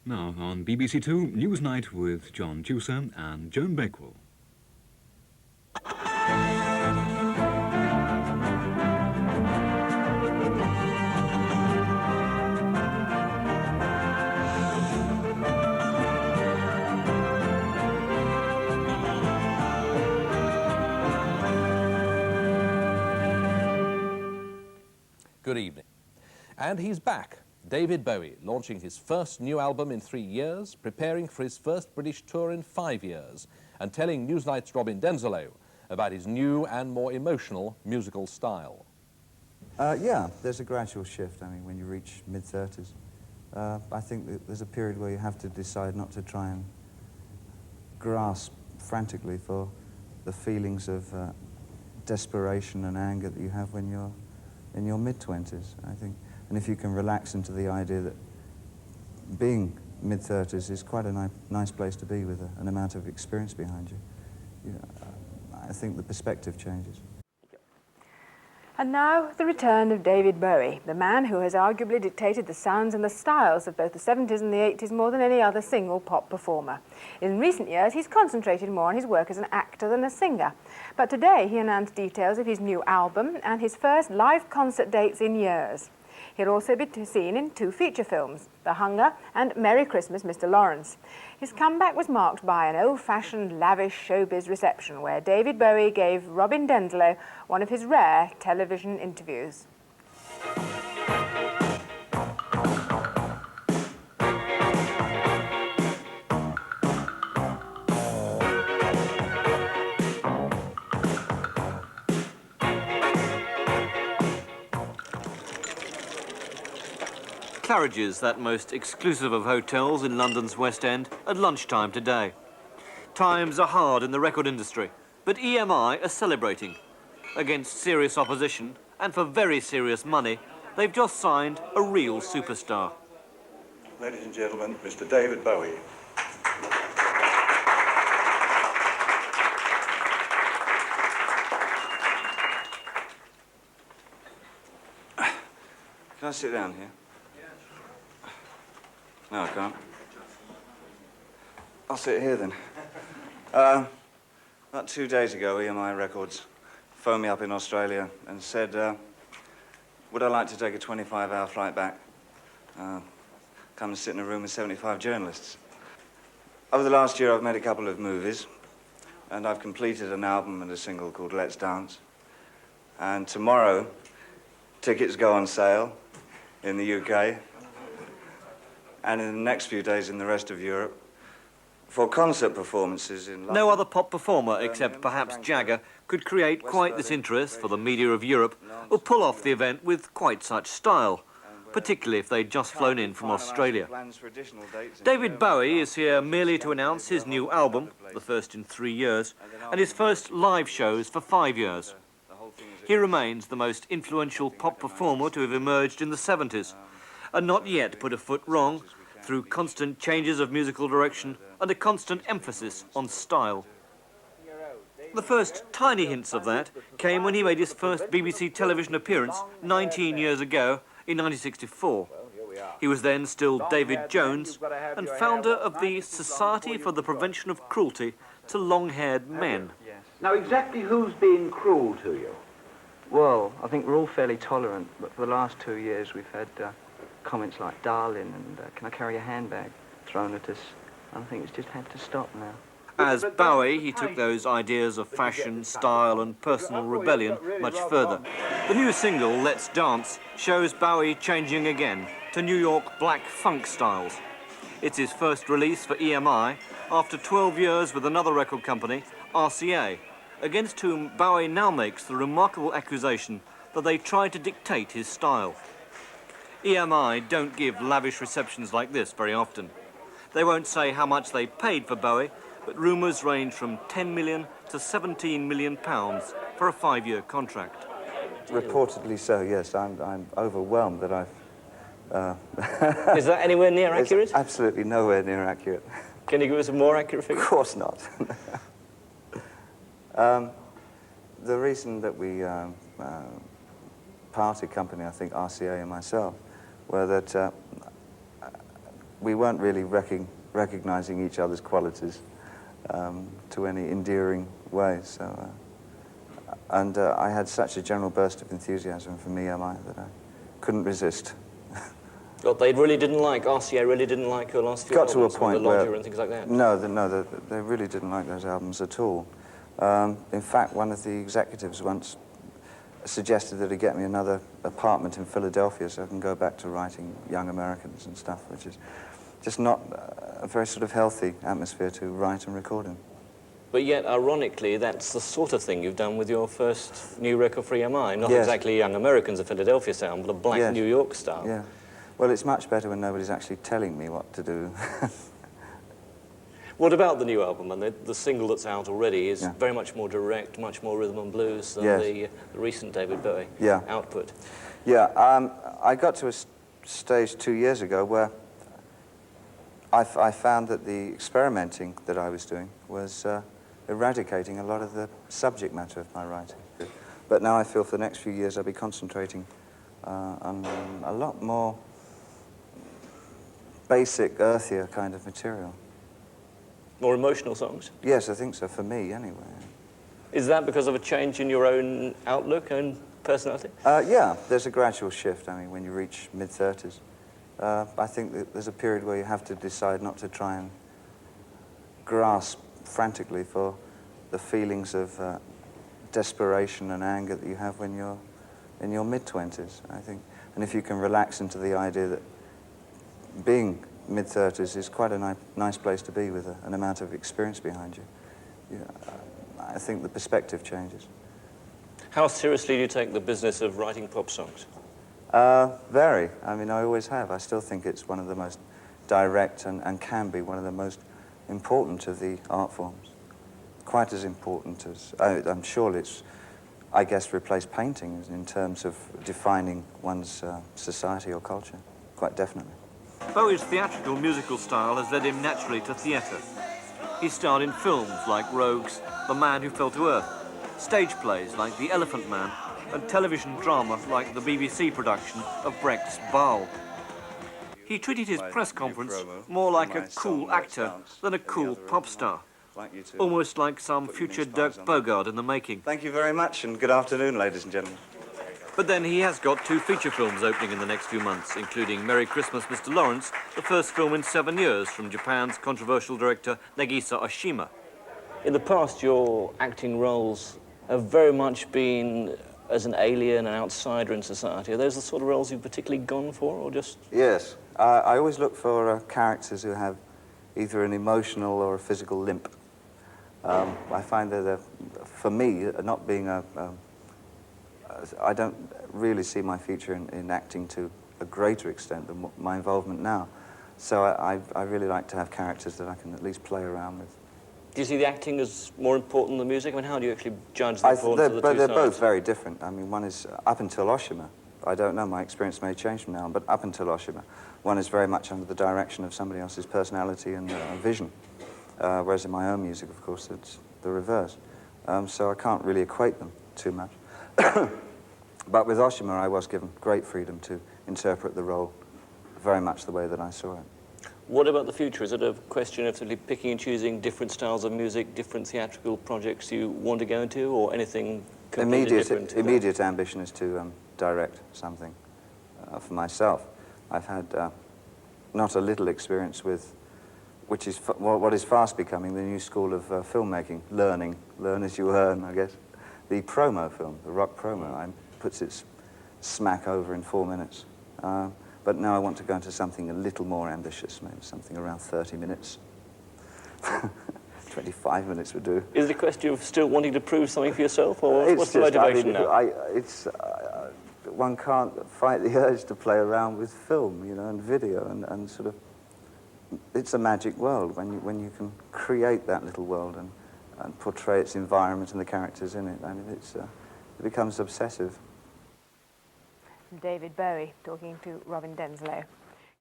Now on BBC2 Newsnight with John and Joan Bakewell. Good evening. And he's back. David Bowie, launching his first new album in 3 years, preparing for his first British tour in 5 years, and telling Newsnight's Robin Denzelo about his new and more emotional musical style. Yeah, there's a gradual shift. I mean, when you reach mid-30s, I think that there's a period where you have to decide not to try and grasp frantically for the feelings of desperation and anger that you have when you're in your mid-20s, I think. And if you can relax into the idea that being mid-30s is quite a nice place to be with an amount of experience behind you, I think the perspective changes. And now, the return of David Bowie, the man who has arguably dictated the sounds and the styles of both the 70s and the 80s more than any other single pop performer. In recent years, he's concentrated more on his work as an actor than a singer. But today, he announced details of his new album and his first live concert dates in years. He'll also be seen in 2 feature films, The Hunger and Merry Christmas, Mr. Lawrence. His comeback was marked by an old-fashioned, lavish showbiz reception where David Bowie gave Robin Denzelo one of his rare television interviews. Claridge's, that most exclusive of hotels in London's West End, at lunchtime today. Times are hard in the record industry, but EMI are celebrating. Against serious opposition, and for very serious money, they've just signed a real superstar. Ladies and gentlemen, Mr. David Bowie. Can I sit down here? No, I can't. I'll sit here then. About 2 days ago, EMI Records phoned me up in Australia and said, would I like to take a 25-hour flight back? Come and sit in a room with 75 journalists. Over the last year, I've made a couple of movies, and I've completed an album and a single called Let's Dance. And tomorrow, tickets go on sale in the UK, and in the next few days in the rest of Europe, for concert performances in London. No other pop performer, except perhaps Jagger, could create quite this interest for the media of Europe, or pull off the event with quite such style, particularly if they'd just flown in from Australia. David Bowie is here merely to announce his new album, the first in 3 years, and his first live shows for 5 years. He remains the most influential pop performer to have emerged in the 70s, and not yet put a foot wrong through constant changes of musical direction and a constant emphasis on style. The first tiny hints of that came when he made his first BBC television appearance 19 years ago in 1964. He was then still David Jones and founder of the Society for the Prevention of Cruelty to Long-Haired Men. Now, exactly who's been cruel to you? Well, I think we're all fairly tolerant, but for the last 2 years we've had comments like darling and can I carry a handbag thrown at us, and I think it's just had to stop now. As Bowie, he took those ideas of fashion, style and personal rebellion much further. The new single, Let's Dance, shows Bowie changing again to New York black funk styles. It's his first release for EMI after 12 years with another record company, RCA, against whom Bowie now makes the remarkable accusation that they tried to dictate his style. EMI don't give lavish receptions like this very often. They won't say how much they paid for Bowie, but rumours range from 10 million to 17 million pounds for a 5-year contract. Reportedly so, yes. I'm overwhelmed that I've... Is that anywhere near accurate? It's absolutely nowhere near accurate. Can you give us a more accurate figure? Of course not. The reason that we parted company, I think, RCA and myself, were that we weren't really recognizing each other's qualities to any endearing way. So, I had such a general burst of enthusiasm for EMI that I couldn't resist. Well, they really didn't like, RCA really didn't like your last few Got to a albums, point The Lodger where, and things like that? No, they really didn't like those albums at all. In fact, one of the executives once suggested that he get me another apartment in Philadelphia so I can go back to writing Young Americans and stuff, which is just not a very sort of healthy atmosphere to write and record in. But yet, ironically, that's the sort of thing you've done with your first new record for EMI. Not Yes. exactly Young Americans, a Philadelphia sound, but a black Yes. New York style. Yeah. Well, it's much better when nobody's actually telling me what to do. What about the new album? And the single that's out already is Yeah. very much more direct, much more rhythm and blues than Yes. the recent David Bowie Yeah. output. Yeah, I got to a stage 2 years ago where I found that the experimenting that I was doing was eradicating a lot of the subject matter of my writing. But now I feel for the next few years I'll be concentrating on a lot more basic, earthier kind of material. More emotional songs? Yes, I think so, for me anyway. Is that because of a change in your own outlook and personality? Yeah, there's a gradual shift. I mean, when you reach mid-30s, I think that there's a period where you have to decide not to try and grasp frantically for the feelings of desperation and anger that you have when you're in your mid-20s, I think. And if you can relax into the idea that being mid-30s is quite a nice place to be with an amount of experience behind you, I think the perspective changes. How seriously do you take the business of writing pop songs? Very. I mean, I always have. I still think it's one of the most direct and can be one of the most important of the art forms. Quite as important as, I'm sure it's, I guess, replaced painting in terms of defining one's society or culture, quite definitely. Bowie's theatrical musical style has led him naturally to theatre. He starred in films like Rogues, The Man Who Fell to Earth, stage plays like The Elephant Man, and television drama like the BBC production of Brecht's Bowie. He treated his press conference more like a cool actor than a cool pop star, almost like some future Dirk Bogarde in the making. Thank you very much, and good afternoon, ladies and gentlemen. But then he has got 2 feature films opening in the next few months, including Merry Christmas, Mr. Lawrence, the first film in 7 years from Japan's controversial director Nagisa Oshima. In the past, your acting roles have very much been as an alien, an outsider in society. Are those the sort of roles you've particularly gone for, or just...? Yes. I always look for characters who have either an emotional or a physical limp. I find that, for me, not being I don't really see my future in acting to a greater extent than my involvement now. So I really like to have characters that I can at least play around with. Do you see the acting as more important than the music? I mean, how do you actually judge the importance of the two sides? They're both very different. I mean, one is, up until Oshima, I don't know, my experience may change from now, but up until Oshima, one is very much under the direction of somebody else's personality and vision. Whereas in my own music, of course, it's the reverse. So I can't really equate them too much. But with Oshima, I was given great freedom to interpret the role very much the way that I saw it. What about the future? Is it a question of simply picking and choosing different styles of music, different theatrical projects you want to go into, or anything completely different? Immediate ambition is to direct something for myself. I've had not a little experience with, which is what is fast becoming the new school of filmmaking, learn as you earn, I guess. The promo film, the rock promo, puts its smack over in 4 minutes. But now I want to go into something a little more ambitious, maybe something around 30 minutes. 25 minutes would do. Is it a question of still wanting to prove something for yourself, or what's the motivation now? One can't fight the urge to play around with film, you know, and video, and sort of, it's a magic world when you can create that little world and portray its environment and the characters in it. I mean, it becomes obsessive. David Bowie talking to Robin Denslow.